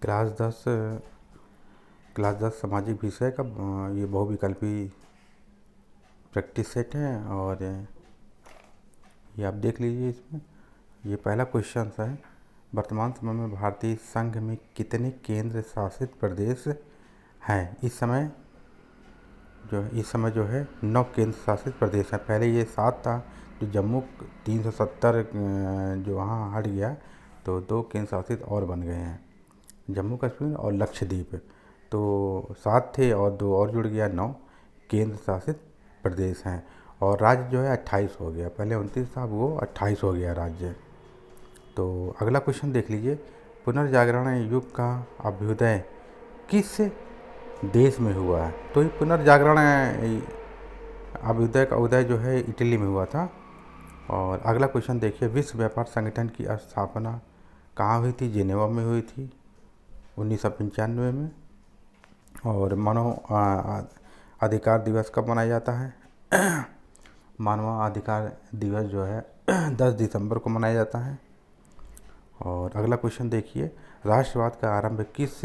Class 10 सामाजिक विषय का ये बहुविकल्पी प्रैक्टिस सेट है। और ये आप देख लीजिए। इसमें ये पहला क्वेश्चन है, वर्तमान समय में भारतीय संघ में कितने केंद्र शासित प्रदेश हैं? इस समय जो है 9 केंद्र शासित प्रदेश हैं। पहले ये 7 था, जो जम्मू 370 जो वहाँ हट गया, तो 2 केंद्र शासित और बन गए हैं, जम्मू कश्मीर और लक्षद्वीप। तो 7 थे और 2 और जुड़ गया, 9 केंद्र शासित प्रदेश हैं। और राज्य जो है 28 हो गया, पहले 29 था, वो 28 हो गया राज्य। तो अगला क्वेश्चन देख लीजिए, पुनर्जागरण युग का अभ्युदय किस देश में हुआ है? तो ये पुनर्जागरण अभ्युदय का उदय जो है इटली में हुआ था। और अगला क्वेश्चन देखिए, विश्व व्यापार संगठन की स्थापना कहाँ हुई थी? जिनेवा में हुई थी 1995 में। और मानव अधिकार दिवस कब मनाया जाता है? मानव अधिकार दिवस जो है 10 दिसंबर को मनाया जाता है। और अगला क्वेश्चन देखिए, राष्ट्रवाद का आरंभ किस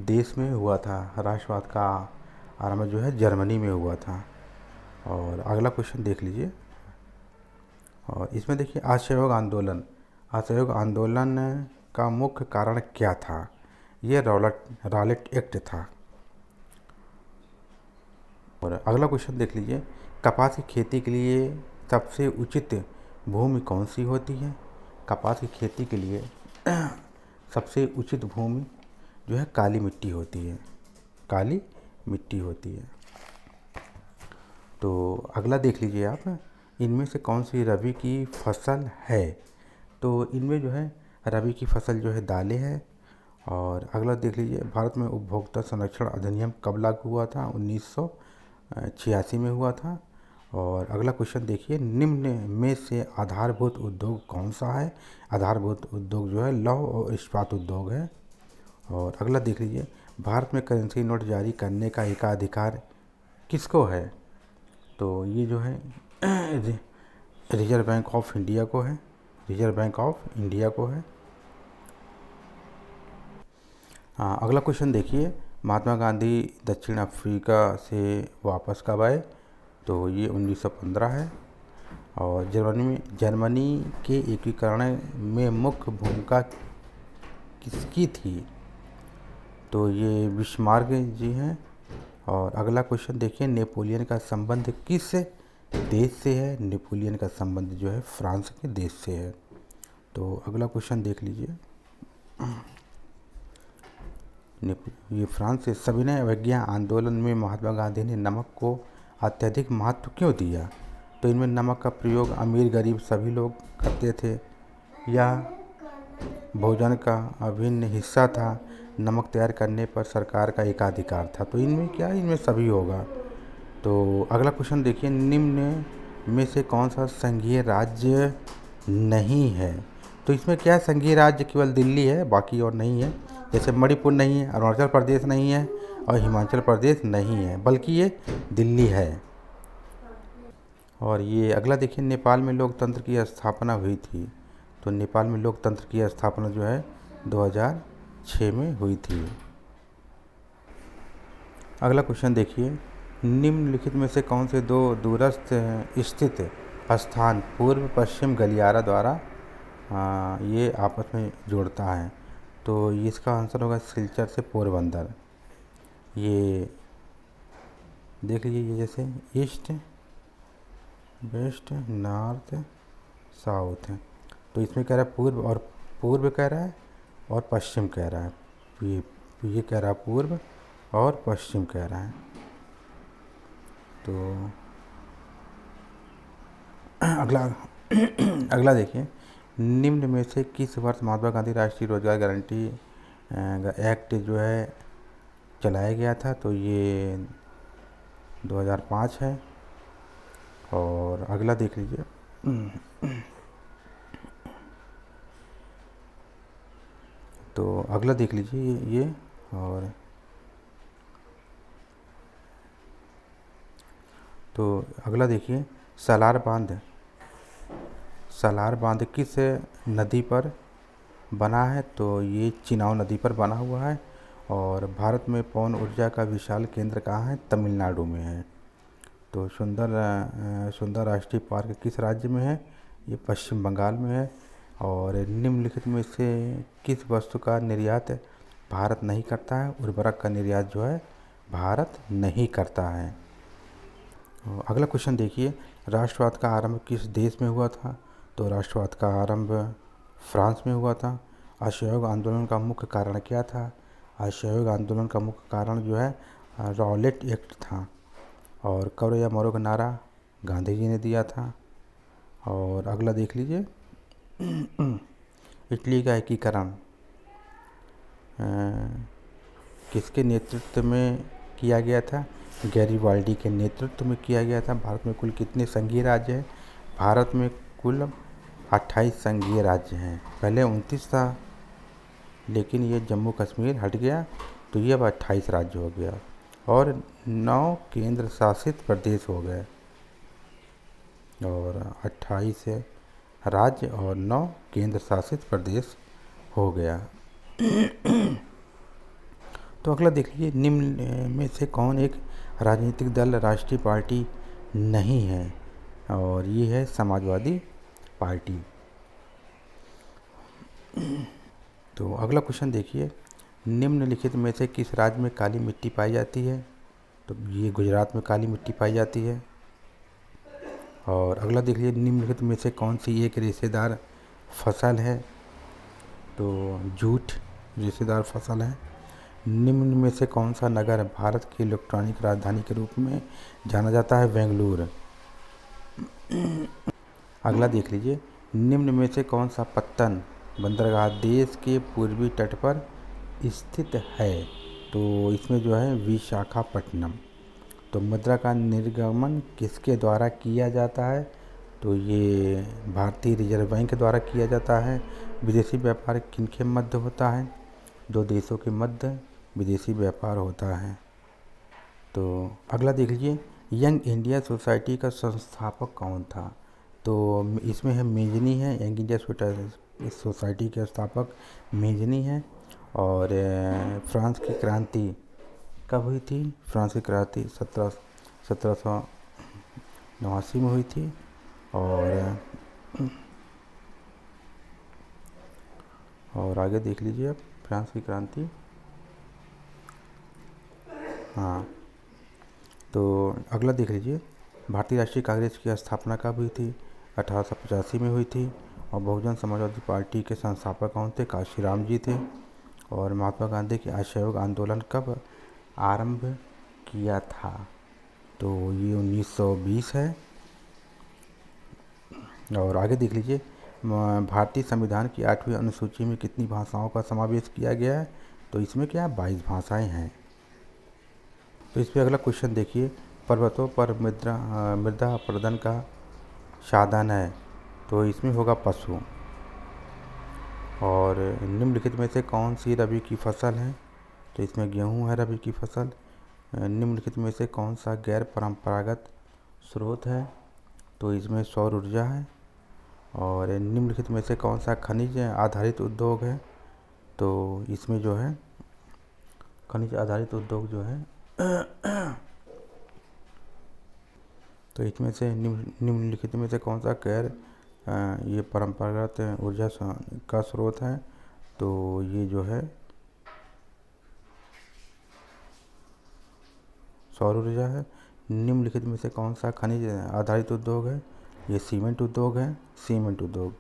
देश में हुआ था? राष्ट्रवाद का आरंभ जो है जर्मनी में हुआ था। और अगला क्वेश्चन देख लीजिए, और इसमें देखिए, असहयोग आंदोलन का मुख्य कारण क्या था? ये रॉलेट एक्ट था। और अगला क्वेश्चन देख लीजिए, कपास की खेती के लिए सबसे उचित भूमि कौन सी होती है? कपास की खेती के लिए सबसे उचित भूमि जो है काली मिट्टी होती है, काली मिट्टी होती है। तो अगला देख लीजिए आप, इनमें से कौन सी रबी की फसल है? तो इनमें जो है रबी की फसल जो है दालें हैं। और अगला देख लीजिए, भारत में उपभोक्ता संरक्षण अधिनियम कब लागू हुआ था? 1986 में हुआ था। और अगला क्वेश्चन देखिए, निम्न में से आधारभूत उद्योग कौन सा है? आधारभूत उद्योग जो है लौह और इस्पात उद्योग है। और अगला देख लीजिए, भारत में करेंसी नोट जारी करने का एकाधिकार किसको है? तो ये जो है रिजर्व बैंक ऑफ इंडिया को है, रिजर्व बैंक ऑफ इंडिया को है। हाँ, अगला क्वेश्चन देखिए, महात्मा गांधी दक्षिण अफ्रीका से वापस कब आए? तो ये 1915 है। और जर्मनी के एकीकरण में मुख्य भूमिका किसकी थी? तो ये बिस्मार्क जी हैं। और अगला क्वेश्चन देखिए, नेपोलियन का संबंध किस देश से है? नेपोलियन का संबंध जो है फ्रांस के देश से है। तो अगला क्वेश्चन देख लीजिए, ये फ्रांस से सविनय अवज्ञा आंदोलन में महात्मा गांधी ने नमक को अत्यधिक महत्व क्यों दिया? तो इनमें नमक का प्रयोग अमीर गरीब सभी लोग करते थे, या भोजन का अभिन्न हिस्सा था, नमक तैयार करने पर सरकार का एकाधिकार था? तो इनमें क्या, इनमें सभी होगा। तो अगला क्वेश्चन देखिए, निम्न में से कौन सा संघीय राज्य नहीं है? तो इसमें क्या है, संघीय राज्य केवल दिल्ली है, बाकी और नहीं है। जैसे मणिपुर नहीं है, अरुणाचल प्रदेश नहीं है, और हिमाचल प्रदेश नहीं है, बल्कि ये दिल्ली है। और ये अगला देखिए, नेपाल में लोकतंत्र की स्थापना हुई थी। तो नेपाल में लोकतंत्र की स्थापना जो है 2006 में हुई थी। अगला क्वेश्चन देखिए, निम्नलिखित में से कौन से दो दूरस्थ स्थित स्थान पूर्व पश्चिम गलियारा द्वारा ये आपस में जोड़ता है? तो इसका आंसर होगा सिलचर से पोरबंदर। ये देख लीजिए, ये जैसे ईस्ट वेस्ट नॉर्थ साउथ है। तो इसमें कह रहा है पूर्व कह रहा है और पश्चिम कह रहा है। ये कह रहा है पूर्व और पश्चिम कह रहा है। तो अगला देखिए, निम्न में से किस वर्ष महात्मा गांधी राष्ट्रीय रोजगार गारंटी एक्ट जो है चलाया गया था? तो ये 2005 है। और अगला देख लीजिए, तो अगला देख लीजिए ये। और तो अगला देखिए, सलार बांध किस नदी पर बना है तो ये चिनाब नदी पर बना हुआ है। और भारत में पवन ऊर्जा का विशाल केंद्र कहाँ है? तमिलनाडु में है। तो सुंदर राष्ट्रीय पार्क किस राज्य में है? ये पश्चिम बंगाल में है। और निम्नलिखित में से किस वस्तु का निर्यात भारत नहीं करता है? उर्वरक का निर्यात जो है भारत नहीं करता है। अगला क्वेश्चन देखिए, राष्ट्रवाद का आरंभ किस देश में हुआ था? तो राष्ट्रवाद का आरंभ फ्रांस में हुआ था। असहयोग आंदोलन का मुख्य कारण क्या था? असहयोग आंदोलन का मुख्य कारण जो है रॉलेट एक्ट था। और करो या मरो का नारा गांधी जी ने दिया था। और अगला देख लीजिए, इटली का एकीकरण किसके नेतृत्व में किया गया था? गैरिबाल्डी के नेतृत्व में किया गया था। भारत में कुल कितने संघीय राज्य हैं? भारत में कुल 28 संघीय राज्य हैं। पहले 29 था, लेकिन ये जम्मू कश्मीर हट गया तो ये अब 28 राज्य हो गया और 9 केंद्र शासित प्रदेश हो गए। और 28 राज्य और 9 केंद्र शासित प्रदेश हो गया। तो अगला देख लीजिए, निम्न में से कौन एक राजनीतिक दल राष्ट्रीय पार्टी नहीं है? और ये है समाजवादी पार्टी। तो अगला क्वेश्चन देखिए, निम्नलिखित में से किस राज्य में काली मिट्टी पाई जाती है? तो ये गुजरात में काली मिट्टी पाई जाती है। और अगला देख लीजिए, निम्नलिखित में से कौन सी एक रेशेदार फसल है? तो जूट रेशेदार फसल है। निम्न में से कौन सा नगर भारत की इलेक्ट्रॉनिक राजधानी के रूप में जाना जाता है? बेंगलुरु। अगला देख लीजिए, निम्न में से कौन सा पत्तन बंदरगाह देश के पूर्वी तट पर स्थित है? तो इसमें जो है विशाखापट्टनम। तो मुद्रा का निर्गमन किसके द्वारा किया जाता है? तो ये भारतीय रिजर्व बैंक के द्वारा किया जाता है। विदेशी व्यापार किनके मध्य होता है? दो देशों के मध्य विदेशी व्यापार होता है। तो अगला देख लीजिए, यंग इंडिया सोसाइटी का संस्थापक कौन था? तो इसमें है मेजनी है। यंग इंडिया सोसाइटी के स्थापक मेजनी है। और फ्रांस की क्रांति कब हुई थी? फ्रांस की क्रांति 1789 में हुई थी। और आगे देख लीजिए आप, फ्रांस की क्रांति, हाँ। तो अगला देख लीजिए, भारतीय राष्ट्रीय कांग्रेस की स्थापना कब हुई थी? 1885 में हुई थी। और बहुजन समाजवादी पार्टी के संस्थापक कौन थे? काशीराम जी थे। और महात्मा गांधी के असहयोग आंदोलन कब आरंभ किया था? तो ये 1920 है। और आगे देख लीजिए, भारतीय संविधान की 8वीं अनुसूची में कितनी भाषाओं का समावेश किया गया है? तो इसमें क्या 22 भाषाएं हैं। तो इस पर अगला क्वेश्चन देखिए, पर्वतों पर मृदा अपरदन का साधन है? तो इसमें होगा पशु। और निम्नलिखित में से कौन सी रबी की फसल है? तो इसमें गेहूं है रबी की फसल। निम्नलिखित में से कौन सा गैर परंपरागत स्रोत है? तो इसमें सौर ऊर्जा है। और निम्नलिखित में से कौन सा खनिज आधारित उद्योग है? तो इसमें जो है खनिज आधारित उद्योग जो है तो इसमें से निम्नलिखित में से कौन सा गैर ये परंपरागत ऊर्जा का स्रोत है? तो ये जो है सौर ऊर्जा है। निम्नलिखित में से कौन सा खनिज आधारित उद्योग है? ये सीमेंट उद्योग है, सीमेंट उद्योग।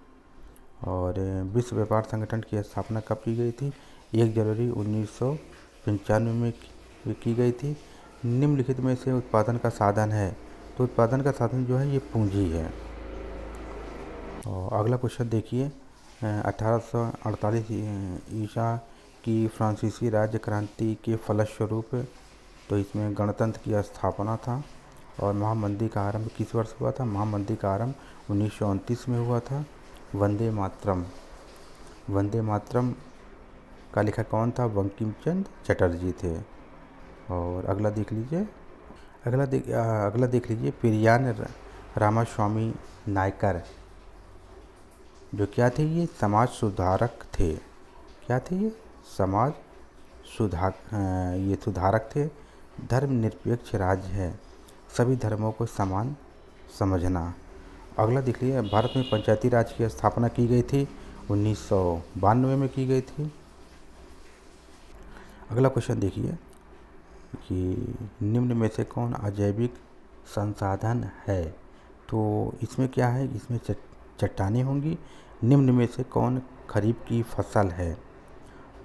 और विश्व व्यापार संगठन की स्थापना कब की गई थी? 1 जनवरी 1995 में की गई थी। निम्नलिखित में से उत्पादन का साधन है? तो उत्पादन का साधन जो है ये पूंजी है। और अगला क्वेश्चन देखिए, 1848 ईसा की फ्रांसीसी राज्य क्रांति के फलस्वरूप, तो इसमें गणतंत्र की स्थापना था। और महामंदी का आरंभ किस वर्ष हुआ था? महामंदी का आरंभ 1929 में हुआ था। वंदे मातरम का लेखक कौन था? बंकिम चंद्र चटर्जी थे। और अगला देख लीजिए, पेरियार रामास्वामी नायकर जो क्या थे? ये समाज सुधारक थे। क्या थे ये? समाज ये सुधारक थे। धर्मनिरपेक्ष राज्य है, सभी धर्मों को समान समझना। अगला देख लीजिए, भारत में पंचायती राज की स्थापना की गई थी 1992 में की गई थी। अगला क्वेश्चन देखिए कि निम्न में से कौन अजैविक संसाधन है? तो इसमें क्या है, इसमें चट्टानें होंगी। निम्न में से कौन खरीफ की फसल है?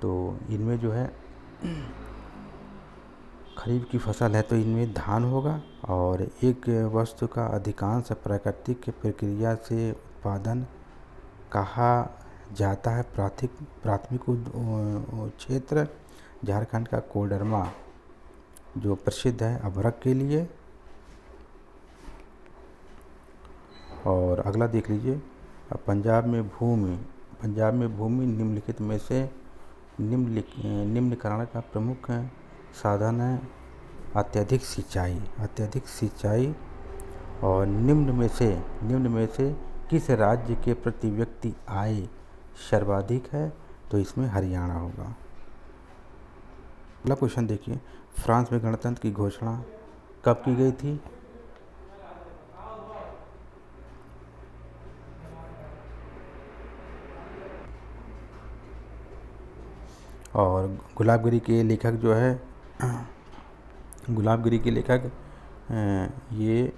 तो इनमें जो है खरीफ की फसल है तो इनमें धान होगा। और एक वस्तु का अधिकांश प्राकृतिक प्रक्रिया से उत्पादन कहा जाता है प्राथमिक क्षेत्र। झारखंड का कोडरमा जो प्रसिद्ध है अभ्रक के लिए। और अगला देख लीजिए, पंजाब में भूमि निम्नलिखित में से निम्नकरण का प्रमुख साधन है अत्यधिक सिंचाई। और निम्न में से किस राज्य के प्रति व्यक्ति आय सर्वाधिक है? तो इसमें हरियाणा होगा। अगला क्वेश्चन देखिए, फ्रांस में गणतंत्र की घोषणा कब की गई थी? और गुलाबगिरी के लेखक जो है ये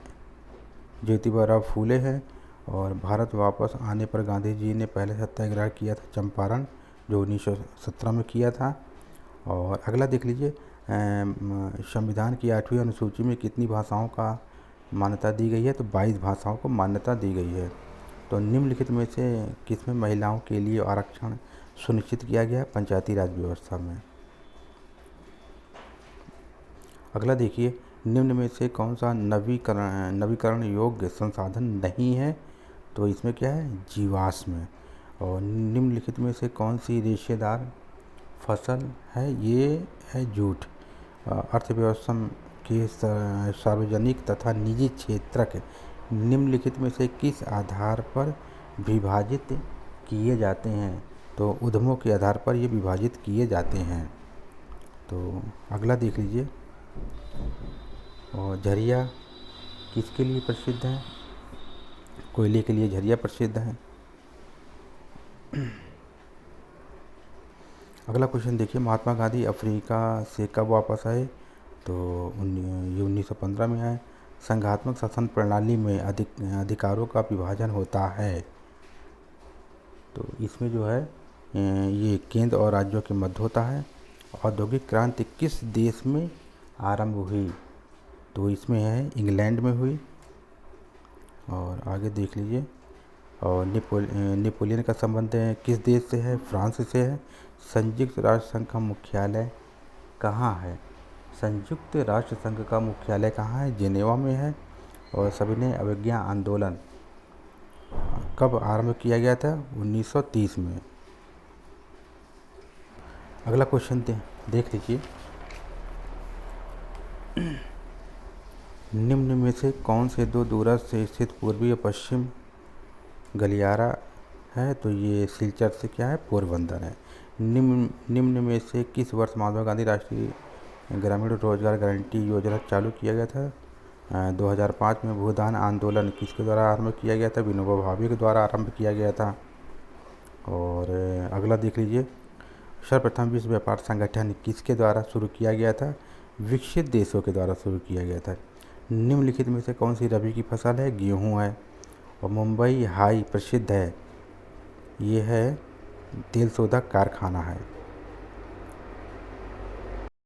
ज्योतिबा फूले हैं। और भारत वापस आने पर गांधी जी ने पहले सत्याग्रह किया था चंपारण, जो 1917 में किया था। और अगला देख लीजिए, संविधान की 8वीं अनुसूची में कितनी भाषाओं का मान्यता दी गई है? तो 22 भाषाओं को मान्यता दी गई है। तो निम्नलिखित में से किसमें महिलाओं के लिए आरक्षण सुनिश्चित किया गया? पंचायती राज व्यवस्था में। अगला देखिए, निम्न में से कौन सा नवीकरण योग्य संसाधन नहीं है? तो इसमें क्या है? जीवाश्म। और निम्नलिखित में से कौन सी रेशेदार फसल है? ये है जूट। अर्थव्यवस्था के सार्वजनिक तथा निजी क्षेत्रक निम्नलिखित में से किस आधार पर विभाजित किए जाते हैं? तो उद्यमों के आधार पर ये विभाजित किए जाते हैं। तो अगला देख लीजिए, और झरिया किसके लिए प्रसिद्ध है? कोयले के लिए झरिया प्रसिद्ध है। अगला क्वेश्चन देखिए, महात्मा गांधी अफ्रीका से कब वापस आए? तो 1915 में आए। संघात्मक शासन प्रणाली में अधिकारों का विभाजन होता है। तो इसमें जो है ये केंद्र और राज्यों के मध्य होता है। औद्योगिक क्रांति किस देश में आरंभ हुई? तो इसमें है इंग्लैंड में हुई। और आगे देख लीजिए, और नेपोलियन का संबंध किस देश से है? फ्रांस से है। संयुक्त राष्ट्र संघ का मुख्यालय कहाँ है? संयुक्त राष्ट्र संघ का मुख्यालय कहाँ है? जेनेवा में है। और सविनय अवज्ञा आंदोलन कब आरंभ किया गया था? 1930 में। अगला क्वेश्चन देख लीजिए, निम्न में से कौन से दो दूरस्थ स्थित पूर्वी और पश्चिम गलियारा है? तो ये सिलचर से क्या है? पोरबंदर है। निम्न में से किस वर्ष महात्मा गांधी राष्ट्रीय ग्रामीण रोजगार गारंटी योजना चालू किया गया था? 2005 में। भूदान आंदोलन किसके द्वारा आरंभ किया गया था? विनोबा भावे के द्वारा आरंभ किया गया था। और अगला देख लीजिए, सर्वप्रथम विश्व व्यापार संगठन किसके द्वारा शुरू किया गया था? विकसित देशों के द्वारा शुरू किया गया था। निम्नलिखित में से कौन सी रबी की फसल है? गेहूँ है। और मुंबई हाई प्रसिद्ध है, ये है तेल शोधक कारखाना है।